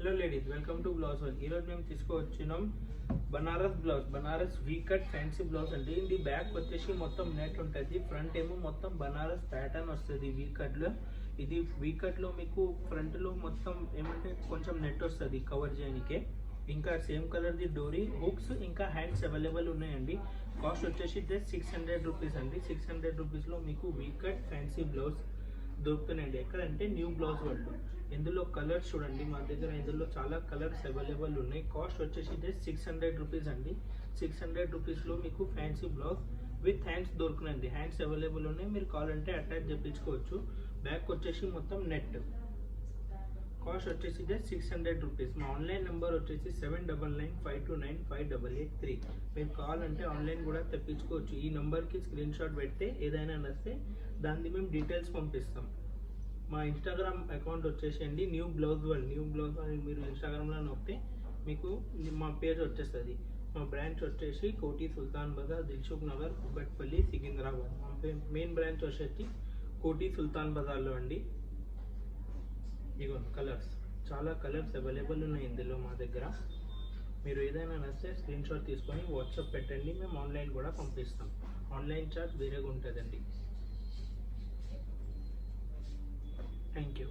Hello ladies, welcome to blouse one. ఈరోజు మేము తీసుకువచ్చినాం Banaras blouse, Banaras V cut fancy blouse అండి. ఇది బ్యాక్ వచ్చేసి మొత్తం నెట్ ఉంటుంది, ఫ్రంట్ ఏమో మొత్తం బనారస్ ప్యాటర్న్ వస్తుంది వీ కట్లో. ఇది వీ కట్లో మీకు ఫ్రంట్లో మొత్తం ఏమంటే కొంచెం నెట్ వస్తుంది కవర్ చేయడానికి. ఇంకా సేమ్ కలర్ది డోరీ హుక్స్ ఇంకా హ్యాండ్స్ అవైలబుల్ ఉన్నాయండి. కాస్ట్ వచ్చేసి జస్ట్ 600 రూపీస్ అండి. 600 రూపీస్లో మీకు వీ కట్ ఫ్యాన్సీ బ్లౌజ్ దొరుకుతున్నాయండి. ఎక్కడంటే న్యూ బ్లౌజ్ వరల్డ్. ఇందులో కలర్స్ చూడండి, మా దగ్గర ఇందులో చాలా కలర్స్ అవైలబుల్ ఉన్నాయి. కాస్ట్ వచ్చేసి జస్ట్ 600 రూపీస్ అండి. 600 రూపీస్లో మీకు ఫ్యాన్సీ బ్లౌజ్ విత్ హ్యాండ్స్ దొరుకునండి. హ్యాండ్స్ అవైలబుల్ ఉన్నాయి, మీరు కావాలంటే అటాచ్ చేయించుకోవచ్చు. బ్యాక్ వచ్చేసి మొత్తం నెట్. కాస్ట్ వచ్చేసి జస్ట్ 600 రూపీస్. మా ఆన్లైన్ నెంబర్ వచ్చేసి 7995295883. మీరు కావాలంటే ఆన్లైన్ కూడా తెప్పించుకోవచ్చు. ఈ నెంబర్కి స్క్రీన్ షాట్ పెడితే ఏదైనా నస్తే దాన్ని మేము డీటెయిల్స్ పంపిస్తాం. మా ఇన్స్టాగ్రామ్ అకౌంట్ వచ్చేసండి New Blouse World. New Blouse అని మీరు ఇన్స్టాగ్రామ్లో నొక్కితే మీకు మా పేజ్ వచ్చేస్తుంది. మా బ్రాంచ్ వచ్చేసి కోటి సుల్తాన్ బజార్, దిల్సుఖ్ నగర్, కుకట్పల్లి, సికింద్రాబాద్. మా మెయిన్ బ్రాంచ్ వచ్చేసి కోటి సుల్తాన్ బజార్లో అండి. ఇగో కలర్స్, చాలా కలర్స్ అవైలబుల్ ఉన్నాయి ఇందులో మా దగ్గర. మీరు ఏదైనా నచ్చితే స్క్రీన్ షాట్ తీసుకొని వాట్సాప్ పెట్టండి, మేము ఆన్లైన్ కూడా పంపిస్తాం. ఆన్లైన్ చార్జ్ వేరేగా ఉంటుందండి. Thank you.